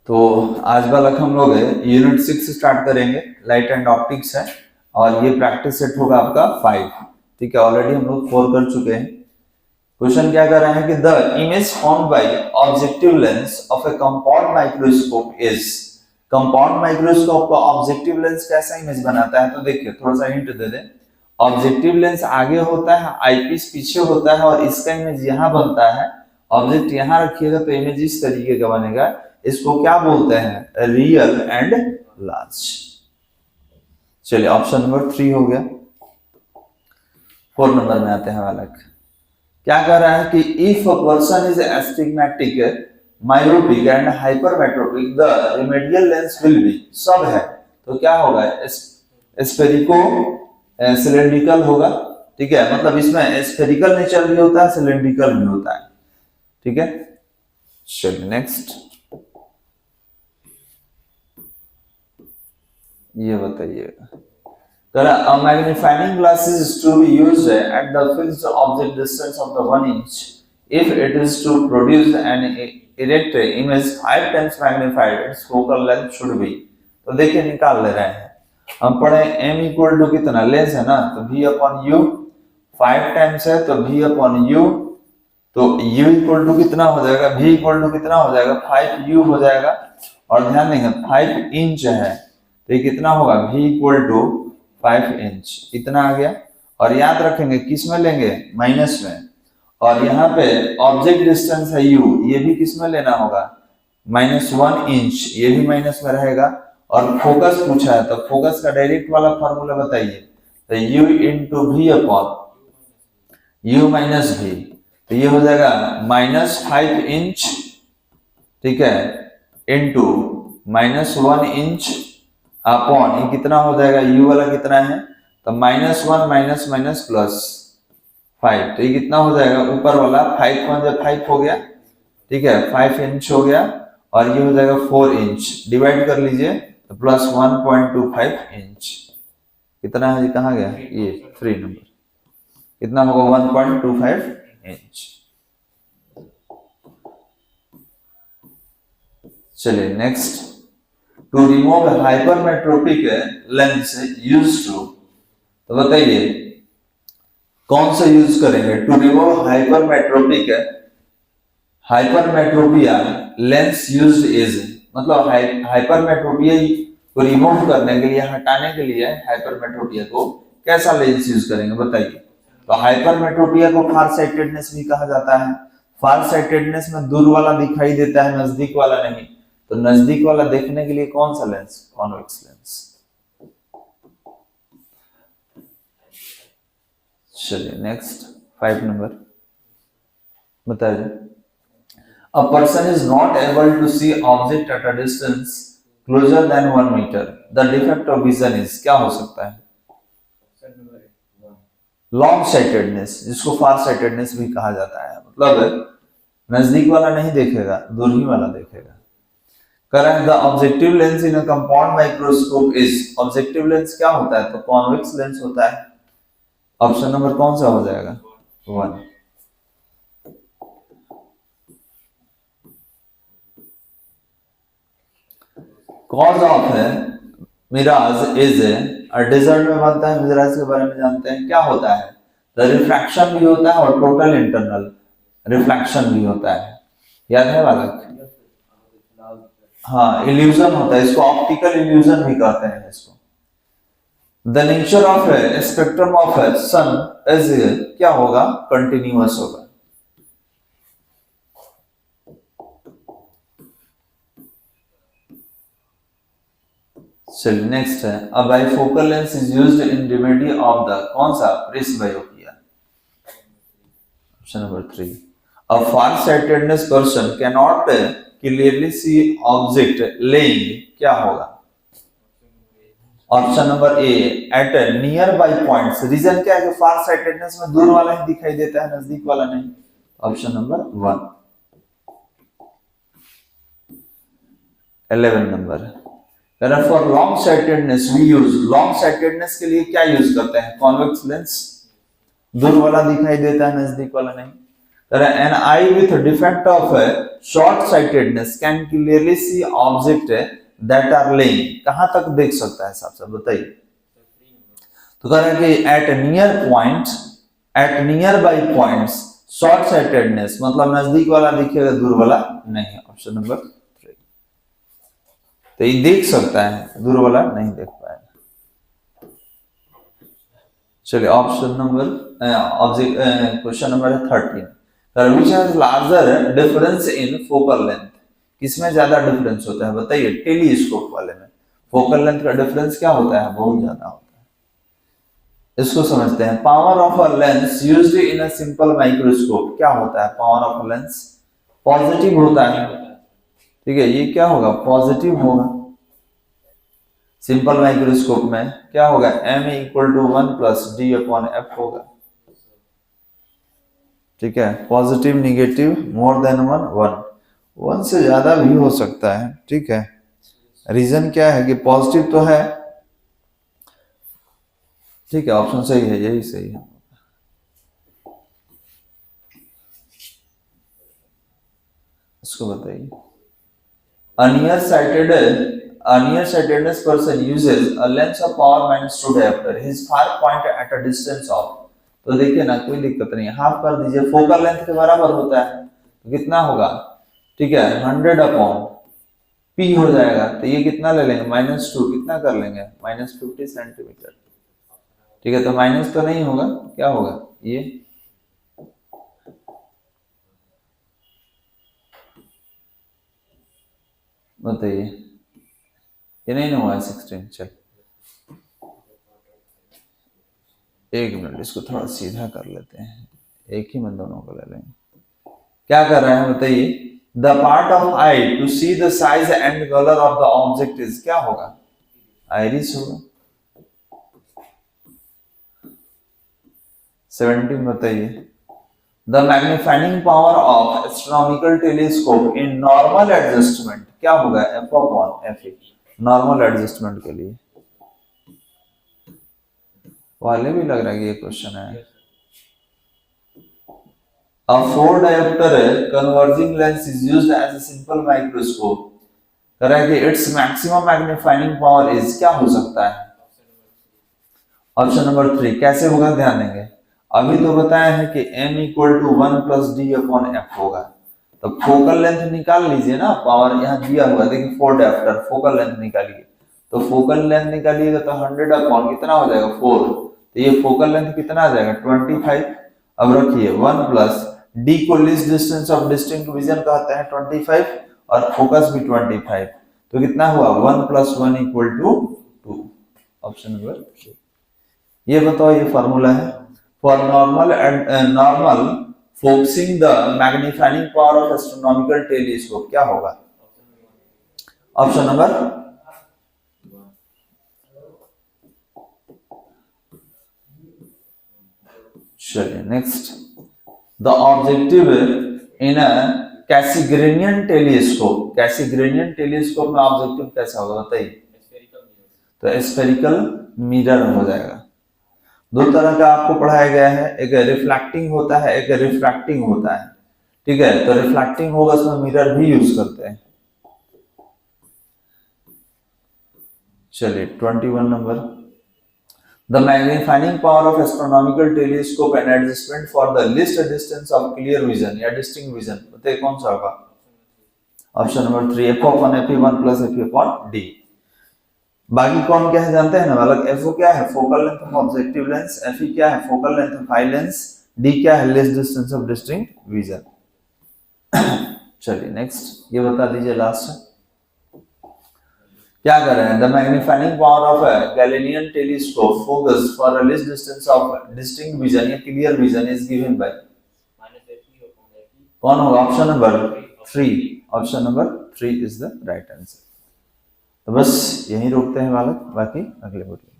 तो आज वाला हम लोग यूनिट 6 स्टार्ट करेंगे, लाइट एंड ऑप्टिक्स है और ये प्रैक्टिस सेट होगा आपका 5। ठीक है, ऑलरेडी हम लोग 4 कर चुके हैं। क्वेश्चन क्या कर रहे हैं कि the image found by objective lens of A compound microscope is. Compound microscope का ऑब्जेक्टिव लेंस कैसा इमेज बनाता है, तो देखिए थोड़ा सा हिंट दे दें। ऑब्जेक्टिव लेंस आगे होता है, आईपीस पीछे होता है और इसका इमेज यहाँ बनता है। ऑब्जेक्ट यहाँ रखिएगा तो इमेज इस तरीके का बनेगा। इसको क्या बोलते हैं, रियल एंड लार्ज। चलिए ऑप्शन नंबर 3 हो गया। 4 नंबर में आते हैं बालक। क्या कह रहा है कि if a person is astigmatic, myopic and hypermetropic the remedial lens will be. सब है तो क्या होगा, स्फेरिको सिलेंड्रिकल होगा। ठीक है, मतलब इसमें स्फेरिकल नेचर भी होता है, सिलेंड्रिकल भी होता है। ठीक है, चलिए नेक्स्ट ये बताइएगा। A magnifying glass is to be used at the fixed object distance of the 1 inch if it is to produce an erect image 5 times magnified, its focal length should be. तो देखिए निकाल ले रहे हैं हम। पढ़े m इक्वल टू कितना, lens है ना, तो v अपॉन u 5 टाइम्स है तो v अपॉन u, तो u इक्वल टू कितना हो जाएगा, v इक्वल टू कितना हो जाएगा 5u हो जाएगा। और ध्यान देंगे 5 इंच है तो ये कितना होगा, v इक्वल टू 5 इंच, इतना आ गया। और याद रखेंगे किस में लेंगे, माइनस में। और यहाँ पे ऑब्जेक्ट डिस्टेंस है u, ये भी किस में लेना होगा, -1 इंच, ये भी माइनस में रहेगा। और फोकस पूछा है तो फोकस का डायरेक्ट वाला फॉर्मूला बताइए, तो u into v upon u minus v, तो ये हो जाएगा -5 इंच, ठीक है, इंटू -1 इंच अपॉन ये कितना हो जाएगा, u वाला कितना है, तो -1 माइनस माइनस प्लस 5, तो ये कितना हो जाएगा, ऊपर वाला 5 5 हो गया। ठीक है, 5 इंच हो गया और ये हो जाएगा 4 इंच, डिवाइड कर लीजिए तो प्लस 1.25 इंच, कितना है, कहाँ गया ये 3 नंबर, कितना होगा 1.25 इंच। चलिए next, to remove hypermetropic lens use to, तो बताइए कौन सा यूज करेंगे, to remove hypermetropic, hypermetropia lens used is, मतलब हाइपरमेट्रोपिया को रिमूव करने के लिए, हटाने के लिए हाइपरमेट्रोपिया को कैसा लेंस यूज करेंगे बताइए। तो हाइपरमेट्रोपिया को फार साइटेडनेस भी कहा जाता है। फार साइटेडनेस में दूर वाला दिखाई देता है, नजदीक वाला नहीं। तो नजदीक वाला देखने के लिए कौन सा लेंस, कॉन्वेक्स लेंस। चलिए नेक्स्ट 5 नंबर बताइए। A person is not able to see object at a distance closer than 1 meter. The defect of vision is, क्या हो सकता है, लॉन्ग साइटेडनेस, जिसको फार साइटेडनेस भी कहा जाता है। मतलब नजदीक वाला नहीं देखेगा, दूर ही वाला देखेगा। करें the objective lens in a compound microscope is, objective lens क्या होता है, तो कॉन्वेक्स लेंस होता है। ऑप्शन नंबर कौन सा हो जाएगा, 1। Cause of mirage is, desert में बनता है, मिराज के बारे में जानते हैं क्या होता है, तो रिफ्रैक्शन भी होता है और टोटल इंटरनल रिफ्लेक्शन भी होता है, याद है बालक। हाँ, इल्यूजन होता है, इसको ऑप्टिकल इल्यूजन भी कहते हैं इसको। The nature of spectrum of sun is, क्या होगा, कंटिन्यूअस होगा। चलिए नेक्स्ट है, a bifocal lens is used in remedy of the, कौन सा, presbyopia. Option number 3। A far sightedness person can not clearly see object lying, क्या होगा, option number A, at near by points. Reason क्या है कि फार sightedness में दूर वाला ही दिखाई देता है, नजदीक वाला नहीं। Option number 1। 11 number, for long sightedness we use, long sightedness के लिए क्या यूज करते हैं, कॉन्वेक्स लेंस, दूर वाला दिखाई देता है, नजदीक वाला नहीं। An eye with defect of short sightedness can clearly see object that are lying, कहां तक देख सकता है साहब, सब बताइए। तो कह रहा है कि at near point, at near by points short sightedness मतलब नजदीक वाला दिखेगा, दूर वाला नहीं। ऑप्शन नंबर 3, तो ये देख सकता है, दूर वाला नहीं देख पाएगा। चलिए option number question number 13, which has larger difference in focal length, किसमें ज्यादा डिफरेंस होता है बताइए। टेलीस्कोप वाले में फोकल लेंथ का डिफरेंस क्या होता है, बहुत ज्यादा होता है। इसको समझते हैं। Power of a lens used in a simple microscope, क्या होता है power of a lens, positive होता है, ठीक है, ये क्या होगा, पॉजिटिव होगा। सिंपल माइक्रोस्कोप में क्या होगा, m equal to 1 plus d upon f होगा, ठीक है। पॉजिटिव निगेटिव मोर देन 1 से ज्यादा भी हो सकता है, ठीक है। रीजन क्या है कि पॉजिटिव तो है, ठीक है, ऑप्शन सही है, यही सही है। इसको बताइए। near sightedness person uses a lens of power minus 2 diopter, his far point at a distance of, तो देखिए ना कोई दिक्कत नहीं है, हाफ कर दीजिए, फोकल लेंथ के बराबर होता है, तो कितना होगा, ठीक है, 100 अपॉन पी हो जाएगा, तो ये कितना ले लेंगे, -2, कितना कर लेंगे, -50 सेंटीमीटर, ठीक है। तो माइनस तो नहीं होगा, क्या होगा ये, बताइए, ये नहीं ना हुआ 16। चल एक मिनट, इसको थोड़ा सीधा कर लेते हैं, एक ही में दोनों को ले लेंगे। क्या कर रहे हैं बताइए, the part of eye to see the size and colour of the object is, क्या होगा, आइरिस होगा। 17 बताइए। The magnifying power of astronomical telescope in normal adjustment, क्या होगा, f upon f, normal adjustment के लिए वाले भी लग रहा है कि ये क्वेश्चन है। A 4 diopter converging lens is used as a simple microscope, कह रहा है कि its maximum magnifying power is, क्या हो सकता है, ऑप्शन नंबर 3। कैसे होगा ध्यान देंगे, अभी तो बताया है कि m equal to 1 plus d upon f होगा, तो फोकल लेंथ निकाल लीजिए ना, पावर यहाँ दिया हुआ है, देखिए 4 डायोप्टर, फोकल लेंथ निकालिए, तो फोकल लेंथ निकालिएगा तो 100 अपॉन कितना हो जाएगा 4, तो ये फोकल लेंथ कितना आ जाएगा 25। अब रखिए 1 प्लस डी को least distance of distinct vision कहते हैं 25, और फोकस भी 25, तो कितना हुआ 1 plus 1 equal to 2, option number 3। ये बताओ, ये फॉर्मूला है for normal focusing the magnifying power of astronomical telescope, क्या होगा, ऑप्शन नंबर, चलिए next. The objective in a Cassegrainian telescope, Cassegrainian telescope में ऑब्जेक्टिव कैसा होगा बताइए, तो स्फेरिकल मिरर हो जाएगा। दो तरह का आपको पढ़ाया गया है, एक रिफ्लेक्टिंग होता है, एक रिफ्रैक्टिंग होता है, ठीक है। तो रिफ्लेक्टिंग होगा, उसमें मिरर भी यूज करते हैं। चलिए 21 number. The magnifying power of astronomical telescope and adjustment for the least distance of clear vision या distinct vision, बताइए कौन सा होगा, option number 3, f upon f 1 plus f upon d। बाकी कौन क्या है जानते हैं ना, मतलब FO क्या है, focal length of objective lens, FE क्या है, focal length of eye lens, D क्या है, less distance of distinct vision. चलिए नेक्स्ट, ये बता दीजिए लास्ट, क्या कर रहे हैं, the magnifying power of Galilean telescope focus for a less distance of distinct vision या clear vision is given by, कौन होगा, option number 3, option number 3 is the right answer. तो बस यहीं रोकते हैं बालक, बाकी अगले वीडियो